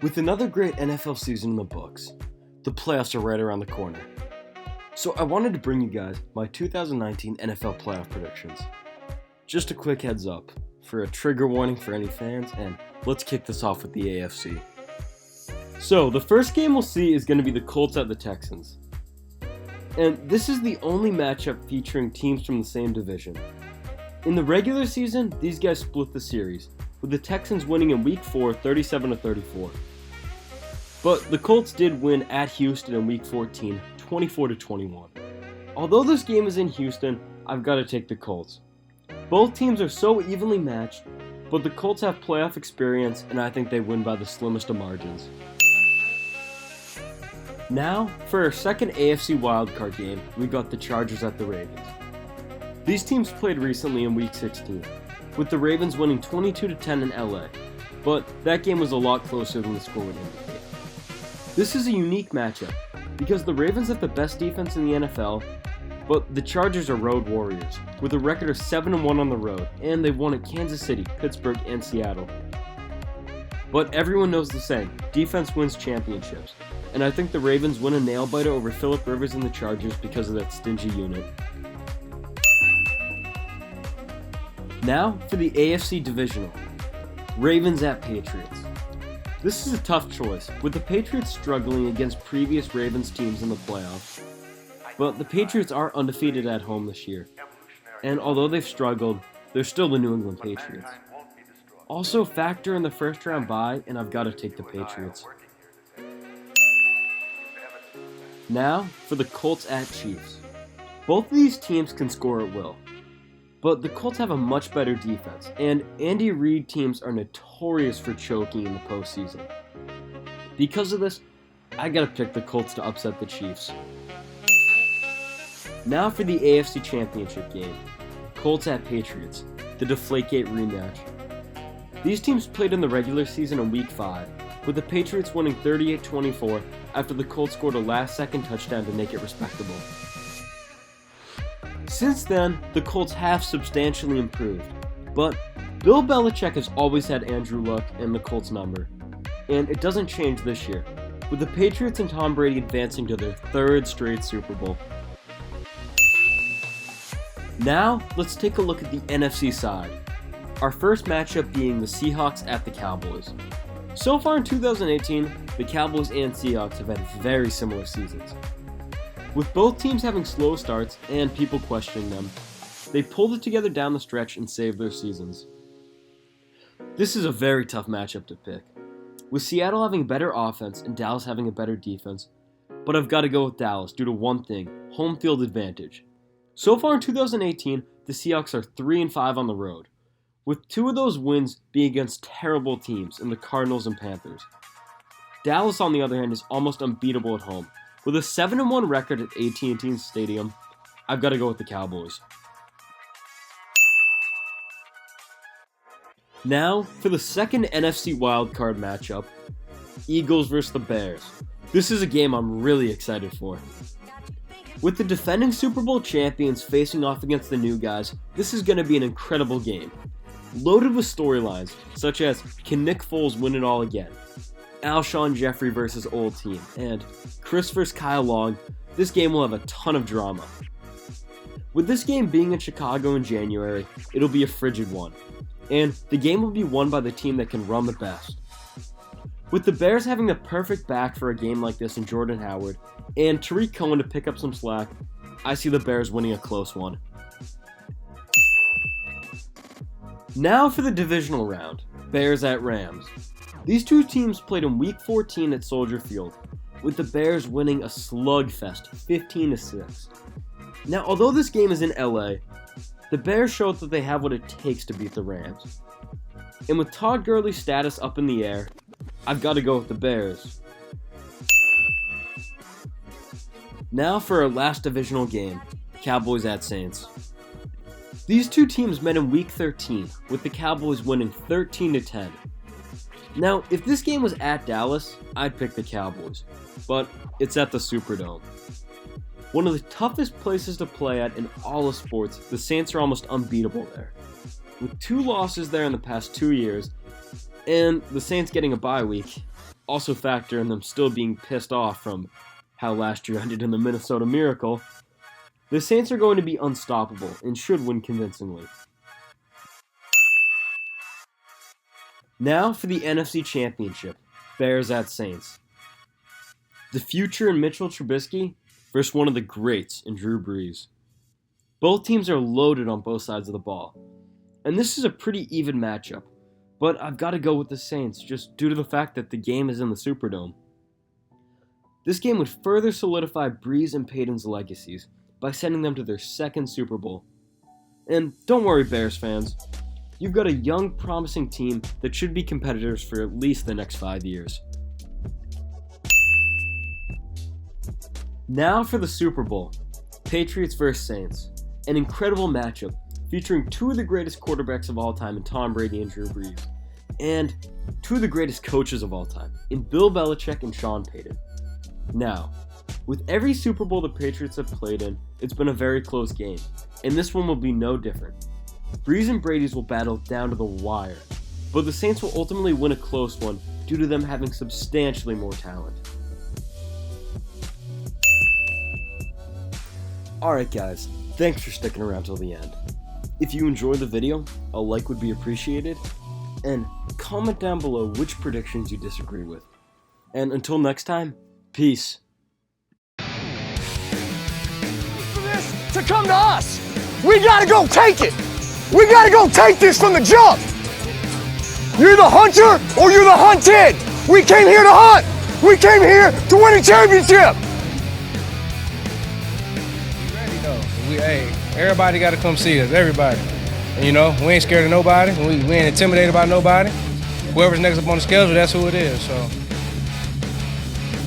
With another great NFL season in the books, the playoffs are right around the corner. So I wanted to bring you guys my 2019 NFL playoff predictions. Just a quick heads up for a trigger warning for any fans, and let's kick this off with the AFC. So the first game we'll see is going to be the Colts at the Texans. And this is the only matchup featuring teams from the same division. In the regular season, these guys split the series, with the Texans winning in Week 4 37-34. But the Colts did win at Houston in Week 14 24-21. Although this game is in Houston, I've got to take the Colts. Both teams are so evenly matched, but the Colts have playoff experience and I think they win by the slimmest of margins. Now, for our second AFC wildcard game, we got the Chargers at the Ravens. These teams played recently in Week 16, with the Ravens winning 22-10 in LA, but that game was a lot closer than the score would indicate. This is a unique matchup, because the Ravens have the best defense in the NFL, but the Chargers are road warriors, with a record of 7-1 on the road, and they've won at Kansas City, Pittsburgh, and Seattle. But everyone knows the saying, defense wins championships, and I think the Ravens win a nail-biter over Phillip Rivers and the Chargers because of that stingy unit. Now for the AFC Divisional, Ravens at Patriots. This is a tough choice, with the Patriots struggling against previous Ravens teams in the playoffs. But the Patriots are undefeated at home this year, and although they've struggled, they're still the New England Patriots. Also factor in the first round bye, and I've got to take the Patriots. Now for the Colts at Chiefs. Both of these teams can score at will, but the Colts have a much better defense, and Andy Reid teams are notorious for choking in the postseason. Because of this, I gotta pick the Colts to upset the Chiefs. Now for the AFC Championship Game, Colts at Patriots, the Deflategate rematch. These teams played in the regular season in Week 5, with the Patriots winning 38-24 after the Colts scored a last-second touchdown to make it respectable. Since then, the Colts have substantially improved, but Bill Belichick has always had Andrew Luck and the Colts number, and it doesn't change this year, with the Patriots and Tom Brady advancing to their third straight Super Bowl. Now, let's take a look at the NFC side, our first matchup being the Seahawks at the Cowboys. So far in 2018, the Cowboys and Seahawks have had very similar seasons. With both teams having slow starts and people questioning them, they pulled it together down the stretch and saved their seasons. This is a very tough matchup to pick, with Seattle having a better offense and Dallas having a better defense, but I've got to go with Dallas due to one thing, home field advantage. So far in 2018, the Seahawks are 3-5 on the road, with 2 of those wins being against terrible teams in the Cardinals and Panthers. Dallas, on the other hand, is almost unbeatable at home. With a 7-1 record at AT&T Stadium, I've got to go with the Cowboys. Now, for the second NFC wildcard matchup, Eagles vs. the Bears. This is a game I'm really excited for. With the defending Super Bowl champions facing off against the new guys, this is going to be an incredible game. Loaded with storylines, such as, can Nick Foles win it all again? Alshon Jeffrey versus old team, and Chris vs. Kyle Long, this game will have a ton of drama. With this game being in Chicago in January, it'll be a frigid one, and the game will be won by the team that can run the best. With the Bears having the perfect back for a game like this in Jordan Howard, and Tariq Cohen to pick up some slack, I see the Bears winning a close one. Now for the divisional round, Bears at Rams. These two teams played in Week 14 at Soldier Field, with the Bears winning a slugfest 15-6. Now, although this game is in LA, the Bears showed that they have what it takes to beat the Rams. And with Todd Gurley's status up in the air, I've got to go with the Bears. Now for our last divisional game, Cowboys at Saints. These two teams met in Week 13, with the Cowboys winning 13-10. Now, if this game was at Dallas, I'd pick the Cowboys, but it's at the Superdome. One of the toughest places to play at in all of sports, the Saints are almost unbeatable there. With 2 losses there in the past 2 years, and the Saints getting a bye week, also factor in them still being pissed off from how last year ended in the Minnesota Miracle, the Saints are going to be unstoppable and should win convincingly. Now for the NFC Championship, Bears at Saints. The future in Mitchell Trubisky versus one of the greats in Drew Brees. Both teams are loaded on both sides of the ball, and this is a pretty even matchup, but I've got to go with the Saints just due to the fact that the game is in the Superdome. This game would further solidify Brees and Peyton's legacies by sending them to their second Super Bowl. And don't worry, Bears fans, you've got a young, promising team that should be competitors for at least the next 5 years. Now for the Super Bowl, Patriots vs. Saints, an incredible matchup featuring two of the greatest quarterbacks of all time in Tom Brady and Drew Brees, and two of the greatest coaches of all time in Bill Belichick and Sean Payton. Now, with every Super Bowl the Patriots have played in, it's been a very close game, and this one will be no different. Brees and Brady's will battle down to the wire, but the Saints will ultimately win a close one due to them having substantially more talent. Alright guys, thanks for sticking around till the end. If you enjoyed the video, a like would be appreciated, and comment down below which predictions you disagree with. And until next time, peace. For this to come to us, we gotta go take it. We gotta go take this from the jump. You're the hunter or you're the hunted. We came here to hunt. We came here to win a championship. Hey, everybody got to come see us, everybody. And, you know, we ain't scared of nobody. We ain't intimidated by nobody. Whoever's next up on the schedule, that's who it is. So